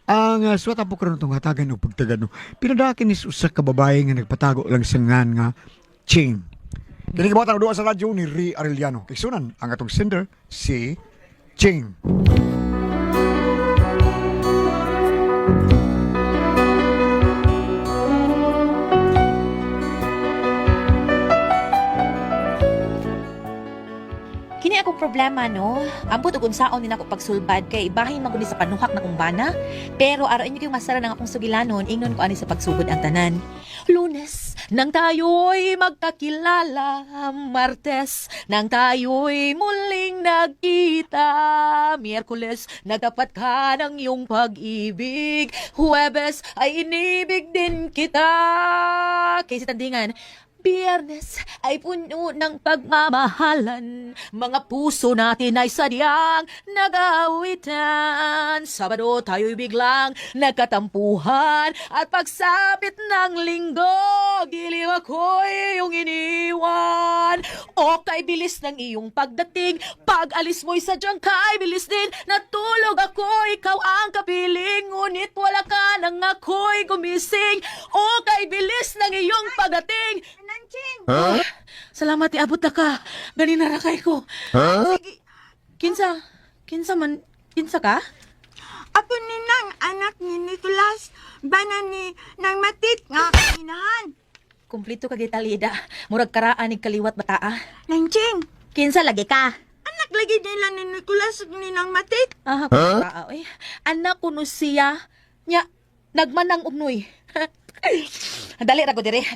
Ang suwat po karon itong hatagan o pagtagan no. Pinadakin is usa ka babae nga nagpatago lang sa ngan nga Ching. Kini kabata na duwa sa radyo ni Ri Arellano. Kay sunan ang atong sender si Ching. Kini akong problema no. Ambot ug unsaon din ako pagsulbad kay ibahin man gud sa panuhak na kong bana. Pero araw inyo kayong masara ng akong sugilanon, ingnon ko ani sa pagsugod ang tanan. Lunes nang tayo'y magkakilala, Martes nang tayo'y muling nagkita, Miyerkules nagtapat ka ng iyong pag-ibig, Huwebes ay inibig din kita. Kay si Tandingan, Biyernes ay puno ng pagmamahalan, mga puso natin ay sadyang nag-aawitan. Sabado tayo'y biglang nagkatampuhan, at pagsapit ng linggo, giliw ako'y iyong iniwan. O kay bilis ng iyong pagdating, pag-alis mo'y sadyang kay bilis din. Natulog ako, ikaw ang kapiling, ngunit wala ka nang ako'y gumising. O kay bilis ng iyong pagdating. Nanching! Salamat, iabot na ka. Ganina na kay ko. Sige, Kinsa ka? ako ni nang anak ni Nicolas, bana ni nang matit nga kainahan. Kumplito ka gitalida. Murag karaan ni kaliwat bataa. Nanching, Kinsa lagi ka? anak lagi nila ni Nicolas ug ni nang matit. Ah, bataa, oy. Anak ko no siya. Nya, nagmanang ugnoy. Dali ra ko dire.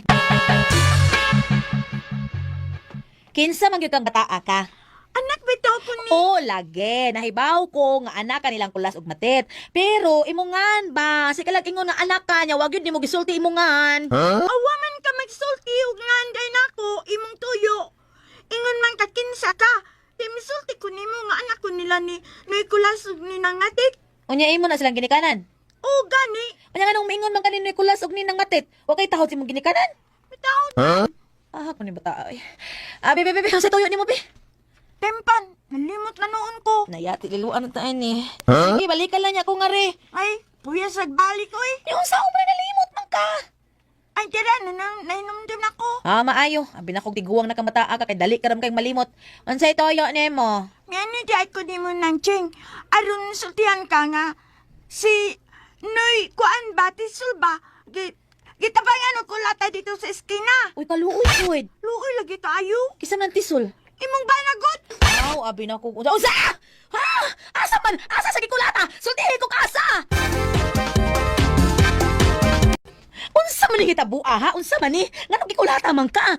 Kinsa man gyud kang bataa ka? Anak bitaw ko ni... Oo, lagi. Nahibaw ko nga anak ka nilang kulas ug matit. Pero imungan ba? Si kalag ingon nga anak ka niya, wag yun di mo gisulti imungan. Awaman ka magsulti ug nganday nako imong tuyo. Ingon man ka kinsa ka. Di misulti ko nimo nga anak ko nila ni Nicolas ug ni nang matit. Unya imo na silang ginikanan. O gani, Unya nga nung mingon man kanino kulas ug ninang matit. Wa kay tahod si mong ginikanan. bitaw Ah, kunin bata ay. Ah, bebe, sa tuyo ni mo, be. tempan, nalimot na noon ko. Nayati, liluan ang taan ni. Sige, balikan lang niya ako nga re. Ay, puya sa balik oy. Yung sa umay nalimot man ka. Ay, tira, nainom din ako. Ah, maayo. Abi na kong tiguang na kamataa ka, kay dali ka ram kayong malimot. Unsay toyo ni mo? Ngani di ay ko di mo nang ching. Aron sultihan ka nga. Si Noy, kuan ba, tisul ba? Gitabangan ko lata dito sa eskina. Uy, kaluoy, Floyd. Luoy lagi tayo. Kisa man tisul. Imong banagot. Aw, abi na kong... Unsa? Ha? Asa man? Asa sa gikulata? Sultihin ko ka asa! Unsa man ni kita bua, ha? Unsa man ni? Nga gikulata man ka?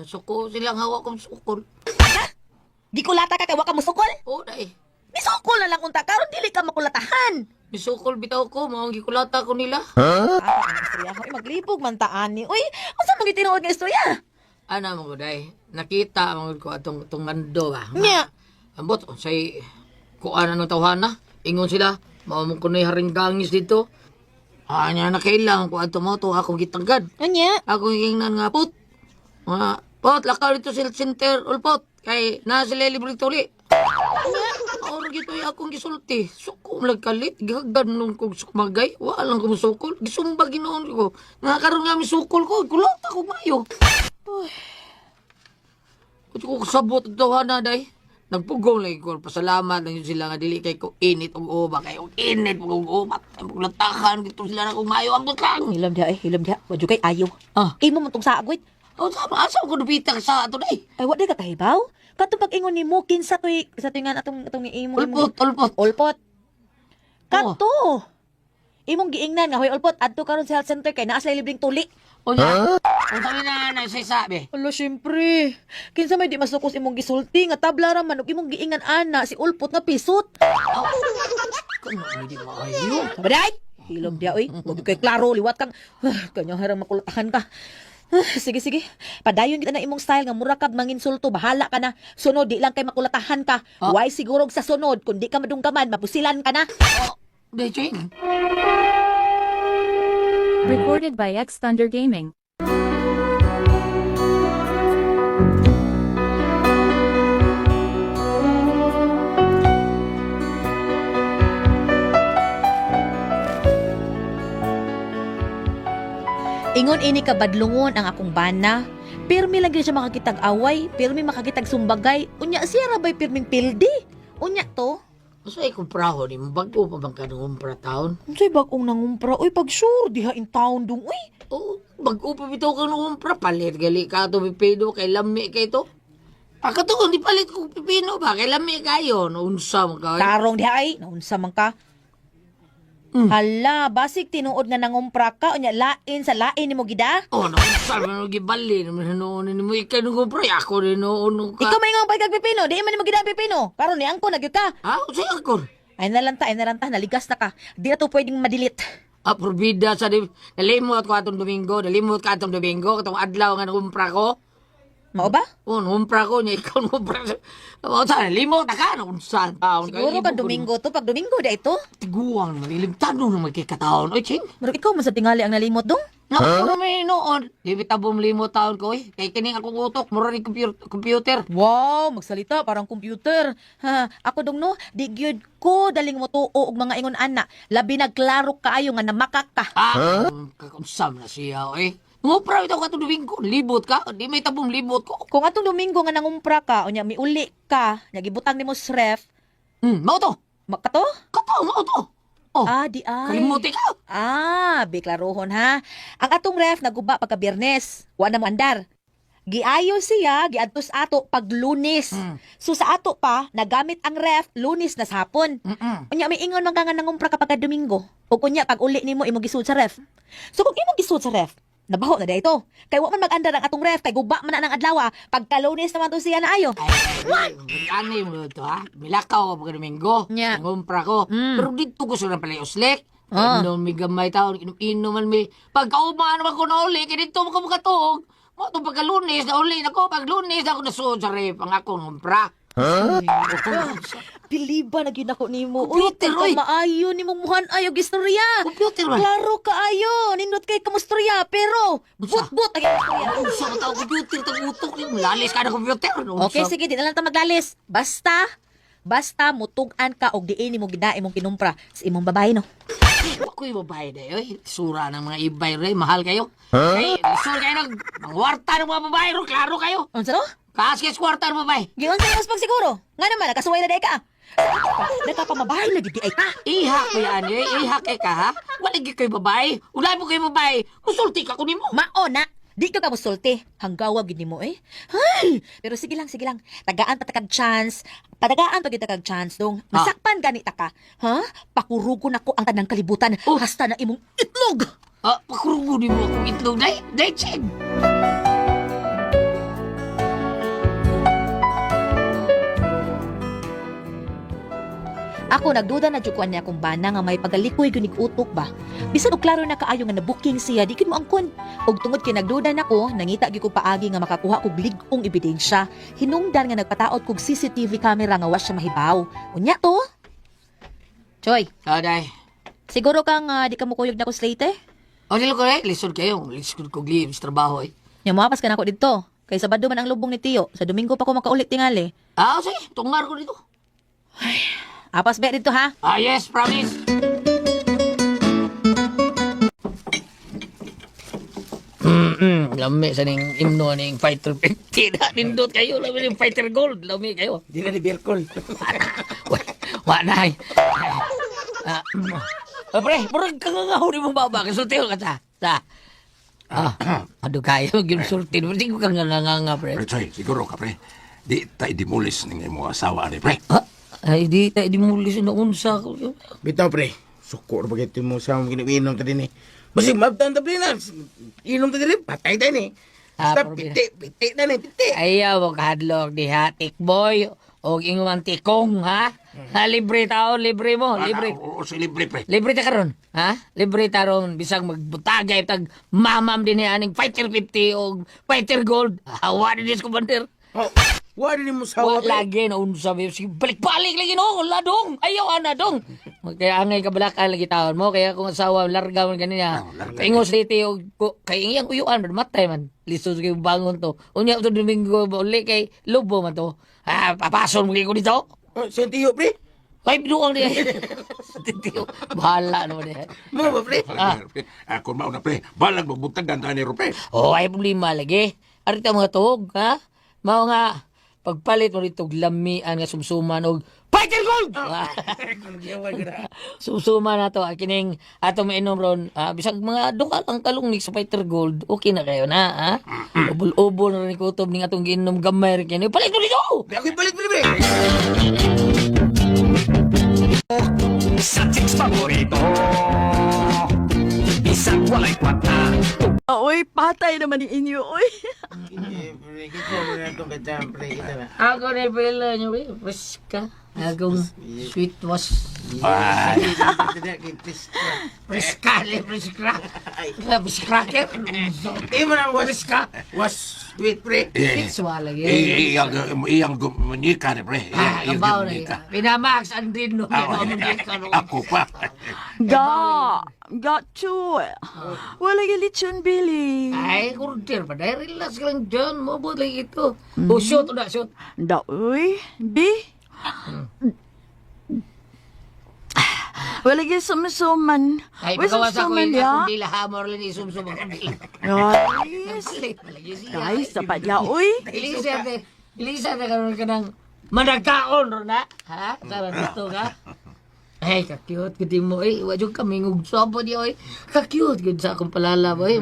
Suko silang hawak kong sukol. Gikulata ka kay wa ka musukol? Oo, dai. Misukol na lang unta karon dili ka makulatahan. Bisukol bitaw ko, maong gikulata ko nila. Ah, ang istorya ko maglibog man taan ni. Uy, unsa man gitinuod nga istorya? Ana mo ko, dai. Nakita mo ko atong mando ba. Nya. Ambot, say, kuan ng tawhana. Ingon sila, maamong ko na haring gangis dito. Anya na kailang ko ato mo to akong gitagad. Anya? Ako ingnan nga pot. Nga, pot, lakaw dito sa center, ulpot. Kay, na sila libre tuli. Or gito akong gisulti. Suko kalit. Gagdan nung kong sukmagay. Walang ko musukol. Gisumba ginoon ko. Nakakaroon nga misukol ko. Kulot ako mayo. Kundi ko kasabot ang tawana day. Nagpugong lagi ko. Pasalamat na yun sila nga dili kay ko init og uba. Kay og init og ubat. Ay maglatakan. Gito sila na kong mayo. Ang butang. Hilam dia, hilam dia. Wadyo kay ayo. Ah. Imo man tong saagwit. O sama. Asa ko nabita sa ato day. Ay, wa di ka kahibaw? Katong pag-ingon ni mo, kinsa to'y, sa to'y nga atong ni imo. Ulpot, ulpot. Olpot. Kato. Imong giingnan nga, hoy Olpot, adto karon sa health center kay naa sila libreng tuli. O niya. O sabi na nga sa sabi. Alo, syempre. Kinsa may di masukos imong gisulti nga tabla ra man ug imong giingan ana si Olpot nga pisot. Kano hindi maayo. Sabaday! Hilom dia, oy. Huwag kay klaro, liwat kang, kanyang harang makulatahan ka. Sige. Padayon kita na imong style nga mura kag manginsulto, bahala ka na. Sunod, di lang kay makulatahan ka. Why sigurog sa sunod, kung di ka madunggaman, mapusilan ka na. Day, Ching. Recorded by X Thunder Gaming. Ingon ini ka badlungon ang akong bana. Pirmi lang gyud siya makakitag away, pirmi makakitag sumbagay. Unya siya ra bay pirming pildi. Unya to. Masa ikumpra ho ni mo, bago pa bang ka nangumpra taon? Unsay bag-ong nangumpra? Uy, pag sure, diha in town dong, uy. Oo, bago pa bitaw ka nangumpra, palit gali ka ito pipido, kay lami ka ito. Pagkatuon, di palit ko pipino ba, kay lami kayo, naunsa mo ka. Tarong diha ay, naunsa man ka. Hala, basig tinuod nga nangumpra ka, unya lain sa lain ni mo gida. Oh, naunsa mo gibali, naman noon ni mo, ikay nangumpra, ako rin noon ka. Ikaw may nga pagkag pipino, di man ni mo gida ang pipino. Karon ni angko nagyud ka. Ah, usay ako. Ay nalanta, naligas na ka. Di na to pwedeng madilit. Ah, probida sa di, nalimot ko atong Domingo, katong adlaw nga nangumpra ko. Mao ba? Oh, nangumpra ko, niya ikaw nangumpra. O, saan, nalimot na ka, naunsa taon. Siguro ka Domingo to, pag Domingo da ito. Tiguang, malilim, tanong na magkikataon. Oy, Ching. Murag ikaw man sa tingali ang nalimot dong. Naku, may noon. Di bitabong limo taon ko, eh. Kay kining akong utok, mura rin computer. Wow, magsalita parang computer. Ha, ako dong no, di gyud ko daling mo tuo og mga ingon ana. Labi nagklaro kaayo nga namakak ka. Ah, kakonsam na siya, eh. Ngupra ito ka ito Domingo, libot ka. Di may tabong libot ko. Kung atong Domingo nga nangumpra ka, unya miuli ka, nya gibutang nimo sa ref, Mao to. makato? Kataw, mao to. Oh, Ah, di ay. kalimuti ka. Ah, biklarohon ha. Ang atong ref naguba pagka Biyernes, wa na mo andar. Giayo siya, giadtos ato pag Lunes. So sa ato pa, nagamit ang ref Lunes na sa hapon. Unya may ingon man ka nga nangumpra ka pagka Domingo. Ug unya pag uli nimo imo gisud sa ref. So kung imo gisud sa ref, nabaho na dayto. Kay wa man mag-andar ang atong ref kay guba man na ng adlaw. Pagka Lunes naman to siya na ayo. Ay, ani mo to, ha? Milakaw ko pagka Domingo. Nya. Ngumpra ko. Pero dito ko sila pala uslik. Ah. Ano, may gamay taon, inom man may. Pagkaumaan naman ko na uli, kaya dito mo ka makatuog. Mo itong pagka Lunes, na uli na ko. Pag Lunes, ako nasuod sa rep, ang akong ngumpra. Biliba na gyud ako nimo. Uy, Computer, tika oy. maayo nimo muhan ayo gistorya. Computer man. Klaro kaayo, nindot kay kamustorya, pero Unsa? but ang istorya. Unsa ka tao computer, tag-utok ni lalis ka na computer. Okay, sige, di na lang ta maglalis. Basta mutugan ka og diin nimo gida imong kinumpra sa imong babae no. Ako'y babae na yun. Sura ng mga ibay rin. Mahal kayo. Kay, sura kayo ng warta ng mga babae ro. Klaro kayo. Unsa no? Kaskis kwarta ng babae. Giyon sa mas pagsiguro. Nga naman nakasuway na day ka. Nakapamabahay na gid di ay ka. Ihak ko yan eh. Ihak eh ka ha. Walagi kayo babae. Ulay mo kayo babae. Musulti ka ko ni mo. Mao na. Di ka kamusulti. Hanggawa gid nimo eh. Hay! Pero sige lang. Tagaan pa takag chance. Patagaan pa gid takag chance dong. Masakpan gani ta ka. Ha? Pakurugon ako ang tanang kalibutan. Hasta na imong itlog. Ah, pakurugo ni mo akong itlog. Day, chig. Ako nagduda na jud ko niya akong bana nga may pagalikoy gyud utok ba. Bisan og klaro na kaayo nga na-booking siya, di gid mo angkon. Og tungod kay nagduda nako, nangita gyud ko paagi nga makakuha kog lig-ong ebidensya. Hinungdan nga nagpataod kog CCTV camera nga was siya mahibaw. Unya to? Choy, Day. siguro kang di ka mo kuyog na ko slate? O, nilo ko eh. Lisod kayo. Lisod ko live sa trabaho eh. Nya moapas ka na ko didto. Kay Sabado man ang lubong ni Tiyo. Sa Domingo pa ko makaulit tingali. Ah, sige. Tungar ko dito. Apas be dito ha. Ah, yes. Promise. Lami sa ning imno ning Fighter 50 na nindot kayo. Lami ning Fighter Gold. Lami kayo. Di na ni Berkol. Wala ay. Pre, murag kang ngaho ni mo baba. Kasultiho ka ta. Ado kayo. Ginsulti. Hindi ko kang nga, pre. Pre, Choy, siguro ka, pre. Di tayo dimulis ng imo asawa ni pre. Ay, di tayo di mulis na unsa ko. Bitaw, pre. Sukur bagay mo sa mga gininom ta din eh. Basig mabtan ta, pre, na. Inom ta din, patay tayo ni. Basta probina. piti na ni, piti. Ayaw, wag hadlok di ha. Tikboy. O inguman tikong, ha? Ha, libre tao, libre mo, libre. Oo, si libre, pre. Libre ta karon, ha? Libre ta ron bisag magbutagay tag mamam din aning Fighter 50 o Fighter Gold. Hawa din dis commander. Oh, wala din mo Wa sawa, pre. lagi na unsa ba sige balik-balik lagi no, ladong. Ayaw ana dong. Kaya angay kabalakan lagi taon mo kaya kung asawa larga man kanina. larga. Ingos dito og kay iyang uyuan matay man. Lisod kay bangon to. Unya to Domingo uli kay lubo man to. Ah, papason mo ko dito. Oh, sentiyo, pre. Ay, binuang niya. Titiyo, bahala naman niya. Mo ba, pre? Pre. Kung mauna, pre, balag magbuntagan tayo ni Rupe. Oh, ay problema lagi. Arita mga tuhog, ha? Mao nga, pagpalit mo rito lamian nga sumsuman og Fighter Gold! Sumsuman na to, kining ato mainom ron, bisag mga duka lang kalungnik sa Fighter Gold, okay na kayo na, ha? Ubol-ubol na rin kutob ning atong ginom gamay rin kini. Palit mo dito! Ako'y palit, pre. Sa chicks paborito Isang walay kwata Oy, patay naman ni inyo, oy. Pre, kita mo na itong kacang, pre. Kita na. Ako na pala nyo, Preska. Akong sweet was. Preska, Preska. Preskraker. Eh, mo na was sweet, pre. Sexual lagi. Iyang gumanika ni pre. Kabaw na yun. Pinamax ang din no. Ako pa. Got to. Wala yung lechon, Billy. Ay, kurder pa. Dahil relax lang dyan. Mabot lang ito. O, shoot o na, shoot. Da, uy. B? Wala yung sumsuman. Ay, Uy, pagkawas ako sumsuman, yun. ya. Akong dila hamor lang isumsum ako. Guys. Guys, dapat ya, uy. Ilisa na karoon ka ng managkaon, Rona. Ha? Tara dito ka. Ay, ka-cute. Gudi mo, eh. Wadyo kami ngugsopo niyo, eh. Ka-cute. Gud sa akong palala, boy.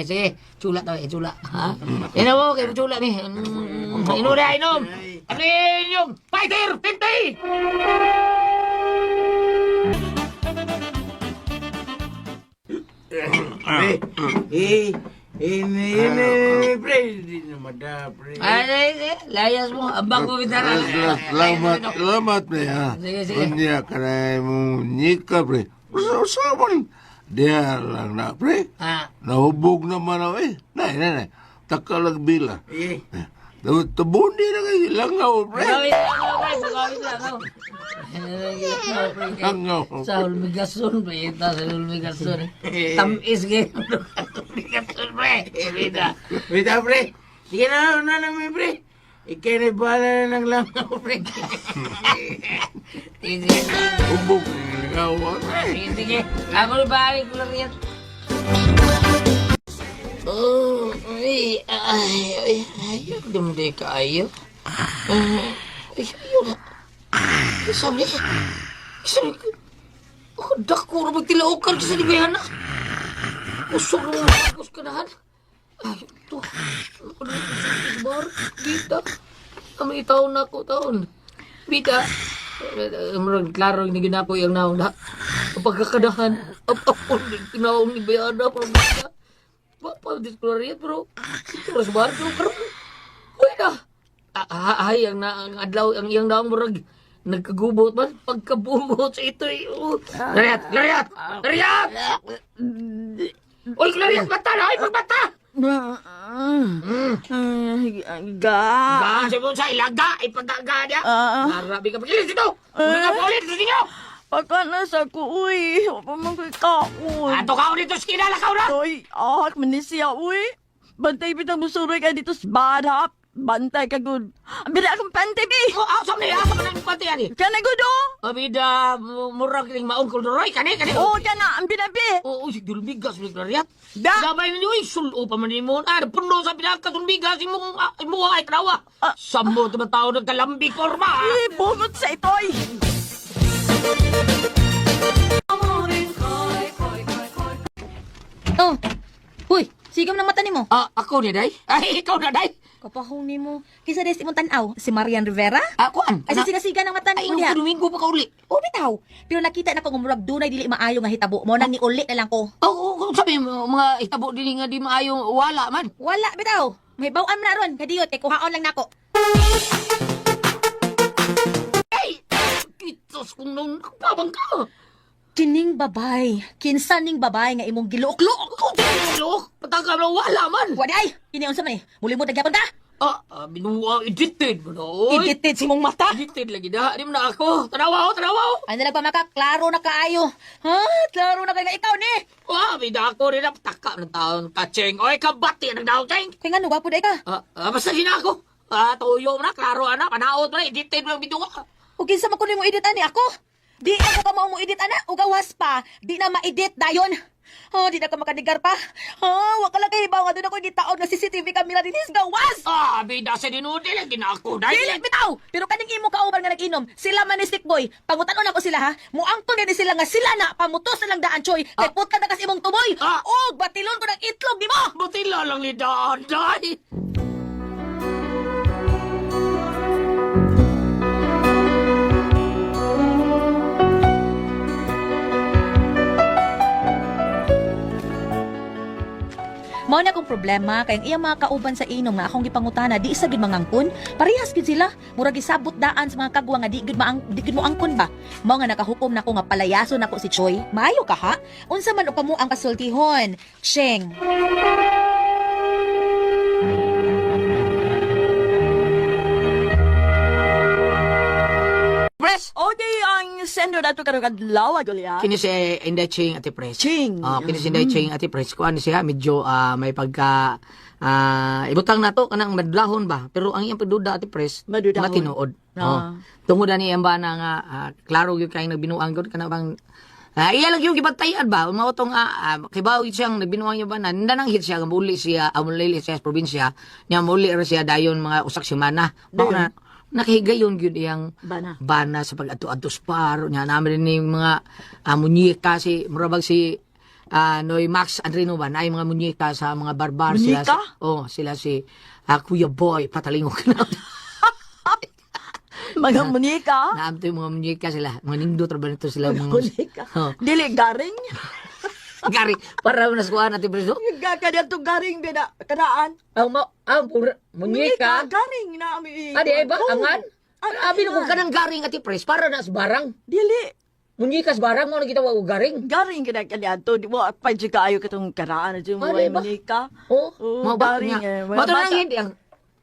Sige. Chula daw, chula. Ha? Ina mo, kayo chula ni. Inom na, inom. Ano yung fighter? 50! Pre. Hindi na mada, pre. Ay, layas mo. Ambang ko bitara. Salamat, pre, ha. Sige. Kanya ka na mong nika, pre. Usaman. Diyan lang na, pre. Ha? Nahubog naman ako, eh. Nay. Takalag bila. Eh. Tabundi na kayo. Langaw, pre. Pagawin lang ako. Langaw. Sa Ulmigason, pre. Sa Ulmigason. Tamis kayo. Ulmigason, pre. Bida. Bita, pre. Sige na namin, pre. Ikinibala na ng langaw, pre. Hubog. Langaw, pre. Sige. Ako na balik ko lang yan. Oh, ay, dumdi kayo. Ay, ayun. Sabi ka. Ako, dako na magtilaukan kasi di ba yan na? Usok na mga agos ka na. Ay, ito. Ako na yung bar. Dita. Kami taon na ako, taon. Bita. Klaro yung naginapo yung naong na. Pagkakadahan. Ako, naong ni Bayana. Pagkakadahan. Disklariat bro. Terus baru bro. Uy na. Ay ang adlaw ang iyang daang murag nagkagubot man pagkabumot sa ito. Lariat. Uy, lariat mata na, ay pagbata. Sabi mo sa ilaga, ipagaga niya. Narabi ka pagilis dito. Uli ka pa ulit sa inyo. Pagkanas ako, uy. Wala pa man ko'y kaon. Ato ka dito sa kinala ka na. Uy, manisya, uy. Bantay bitang musuroy ka dito sa badhap. Bantay ka, good. Ang bila akong pantay, bi. Asam na ng pati yan eh. Kana, good, oh. Abida, murag ning maong kulduroy, kani. Oo, kana, ang bila, bi. Oo, si Dulbigas, si Clariat. Da. Damay na niyo, sulo pa man mo. Puno sa pinaka Dulbigas, imong ay trawa. Sambo, tao ng kalambi korma. Uy, bungot sa itoy. Oh, huy, sigam ng mata ni mo. Ako ni Day? Ay, ikaw na, Day? Kapahong ni mo. Kisa desi mong tanaw, si Marian Rivera? Kuan? Ay, siga-siga ng mata ni Ay, mo niya. Domingo pa ka uli. O, bitaw. Pero nakita na ko ngumurag dunay dili maayo nga hitabo mo. Nang ni ulit na lang ko. Oo, sabi mo, mga itabo din nga di maayong wala man. Wala, bitaw. May bawaan mo na ron. Kadiyot, kay kuhaon lang nako. Ay! Kitos kung nung nakapabang ka. Kining babay. Kinsaning babay nga imong giluok-luok. Ako, tulok. Patangka na wala man. Waday! Kini unsa man eh? Muli mo nagyapon ka? Binuwa, edited mo na, oy. Edited si mong mata. Edited lagi na. Di mo na ako. Tanawa. Ano lang pa maka? Klaro na kaayo. Ha? Klaro na kayo nga ikaw ni. Bida ako rin ang taka ng taon. Kacheng. Oy, kabati ang daw, Cheng. Kaya nga, gwapo day ka. Basta din ako. Tuyo mo na, klaro na, panaot mo na, edited mo ang video ka. Ug kinsa man kuno mo edit ani ako? Di ako ka mo edit ana, ug gawas pa. Di na ma-edit dayon. Oh, di na ka makanigar pa. Wa ka lang kahibaw nga doon ako gitaon nga CCTV camera din is gawas. Bida sa dinudi lagi na ako. Dili bitaw. Pero kaning imo kauban nga nag-inom, sila man ni Stick Boy. Pangutanon ako sila ha. Muangton ni sila nga sila na pamutos na lang daan choy. Kay puta na kasi imong tuboy. Og batilon ko ng itlog nimo. Butila lang ni daan, day. Mao na akong problema kay ang iyang mga kauban sa inom nga akong gipangutana di isa gid mangangkon. Parehas gid sila. Murag gisabot daan sa mga kagwa nga di gid mo angkon ba. Mao nga nakahukom nako nga palayason nako si Choy. Maayo ka ha? Unsa man upa mo ang kasultihon? Sheng. Pres! O di ang sender na ito karong kadlaw, Julia. Kini si Inday Ching Ate Pres. Ching. Kini si Inday Ching Ate Pres. Kuan siya medyo may pagka ibutang nato kanang madlahon ba. Pero ang iyang paduda Ate Pres Madudahon. nga tinuod. Tungod ani iyang bana nga klaro gyud kay nagbinuang gyud kana bang iya lang yung gibantayan ba mao tong kibaw siyang nagbinuang niya ba na nang hit siya muli siya amulili siya sa probinsya nya muli ra siya dayon mga usak semana. Mao na nakahigayon gyud iyang bana sa pag-adto-adto sa paro nya namin ni mga munyeka si murabag si Noy Max Andrino ba na mga munyeka sa mga barbar sila sila si Kuya Boy patalingog na Mga munika. naamto yung mga munyeka sila mga nindot ra ba nito sila mga Munika. Dili garing. gari para na skuan natin preso Gagkadyan to garing bina kanaan. munyeka Garing na ami. adi ba angan abi ko kanang garing ati pres para na sa barang Dili. munyikas barang mo na kita wa garing Garing kinakadyan to. Di mo pa dyan kaayo katong karaan. Di mo Ano ba? munika. mo ba garing. niya mo to nang hindi ang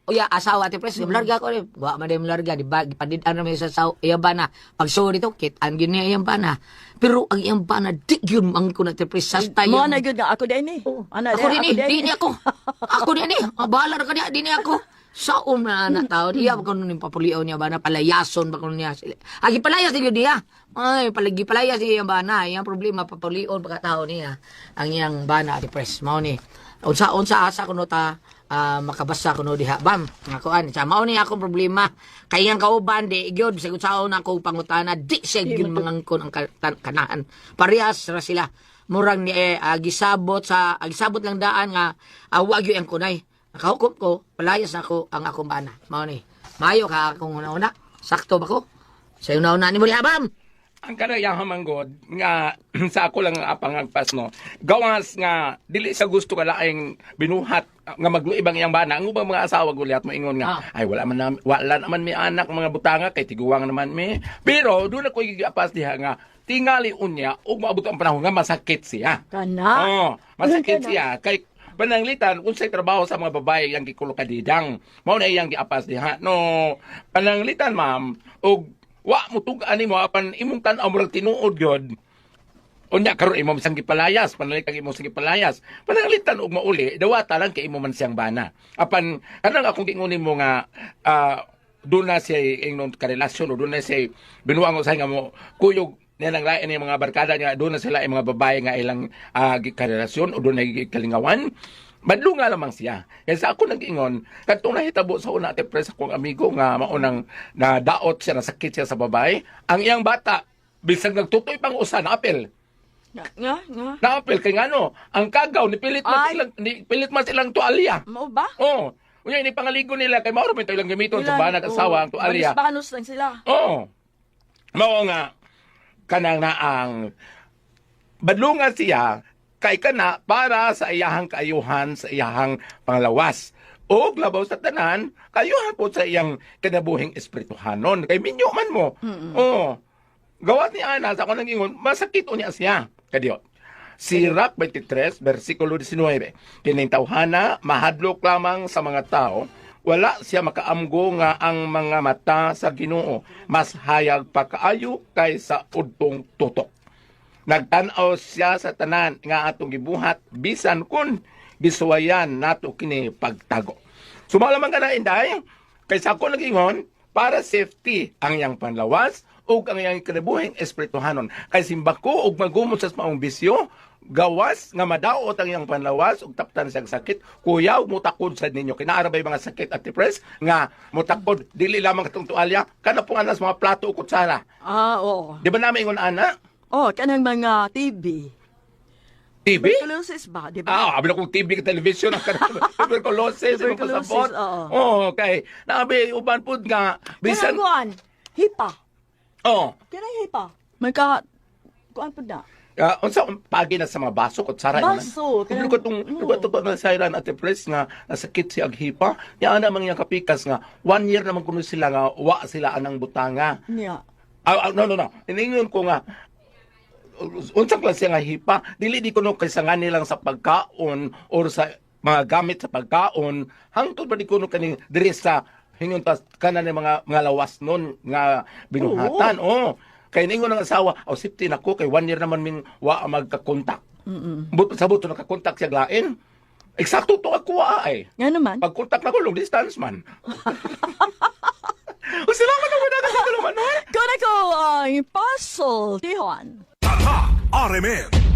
asawa ati pres larga ko ni wa man dem larga di ba gipandidan na sa iya bana pag so dito kit ang gini iyang bana pero ang iyang bana di gyud ang ko na ati pres sasta Mo yun na gyud nga ako din ni. ako din di ako ako din bahala ra kanya di ni ako sa na anak tao diya ko nun papuliaw niya bana palayason ba kuno niya sila agi palayas di gyud diya ay palagi palayas iyang bana iyang problema papulion pagkatao niya ang iyang bana ati pres mao ni unsa asa kuno ta makabasa kuno diha bam nga kuan sa mao ni akong problema kay ang kauban di gyud sa unsaon ako pangutana di siya gyud mangangkon ang kanahan parehas ra sila murang ni gisabot lang daan nga wa gyud ang kunay nakahukom ko palayas ako ang akong bana mao ni maayo ka akong una sakto ba ko sa una ni mo diha bam ang kanayang hamanggod nga sa ako lang nga pangagpas no gawas nga dili sa gusto ka laing binuhat nga magluibang iyang bana ang ubang mga asawa gulyat moingon nga ay wala naman may anak mga butanga kay tiguwang naman mi pero doon ako gigapas diha nga tingali unya ug maabot ang panahon nga masakit siya masakit siya kay pananglitan unsay trabaho sa mga babae yang gikulokadidang mao na iyang giapas diha no pananglitan ma'am ug wa mo tugaan mo apan imong tan-aw mo lang tinuod gyud. Unya karon imo sang gipalayas, panalik kag imo sang gipalayas. Pananglitan og mauli, dawata lang kay imo man siyang bana. Apan kanang akong gingunin mo nga doon na siya ingnon karelasyon o doon na siya binuang usay nga mo kuyog nilang lain ng mga barkada niya doon na sila ay mga babae nga ilang karelasyon o doon na kalingawan. Badlo nga lamang siya. Kaya sa ako nag-ingon, katong nahitabo sa una ate pres akong amigo nga maunang na daot siya, nasakit siya sa babae. Ang iyang bata, bisag nagtutoy pang usa na apel. Na apel kay ngano, ang kagaw ni pilit man silang tualya. Mo ba? Oh. Unya ini pangaligo nila kay mao ra man ilang gamiton sa banat asawa ang tualya. Banos lang sila. Oo. Mao nga kanang na ang badlungan siya kay kana para sa iyahang kaayuhan sa iyahang panglawas. O labaw sa tanan, kayuhan po sa iyang kinabuhing espirituhanon. Kay minyo man mo. Oo. Gawat ni Ana, sa ako nang ingon, masakit o niya siya. Kadiyo. Sirach 23, versikulo 19. Kining tawhana, mahadlok lamang sa mga tao, wala siya makaamgo nga ang mga mata sa Ginoo mas hayag pa kaayo kaysa udtong tutok. Nagtan-aw siya sa tanan nga atong gibuhat bisan kun gisuwayan nato kini pagtago. Sumala man kana inday kaysa ako nag-ingon para safety ang iyang panlawas ug ang iyang kinabuhing espirituhanon. Kay simbako ug magumot sa maong bisyo, gawas nga madaot ang iyang panlawas ug taptan sa sakit, kuyaw mutakod sa ninyo. Kinaarabay mga sakit at depress nga mutakod dili lamang katong tualya, kana po anas mga plato ug kutsara. Oo. Di ba namin ingon ana? Oh, kanang mga TV. TV? Tuberculosis ba, di ba? Abi na kong TV ka television ang tuberculosis, Tuberculosis, pasabot. oo. Oh, okay. Nabi uban pud nga bisan Kanang hipa. oh. Kanang hipa. Magka, kuan po na. Unsa pagi na sa mga baso ko tsara Baso, Pero ko tong na sayran at press nga nasakit si aghipa. Ya ana man yang kapikas nga 1 year naman kuno sila nga wa sila anang butanga. Niya. No. Iningon ko nga unsang klase nga hipa, dili di kuno kay sangan nilang sa pagkaon or sa mga gamit sa pagkaon, hangtod ba di kuno kani diri sa hingon tas kanan ng mga lawas nun nga binuhatan. Oh. Kay ningon ng asawa, safety nako kay 1 year naman min wa magka-contact. Sa buto naka-contact siya lain. Eksakto to ako ay. Nga naman. Pag-contact na ko long distance man. Salamat ako na kasi naman. Kung ako ang puzzle, Tijuan. Tata RMN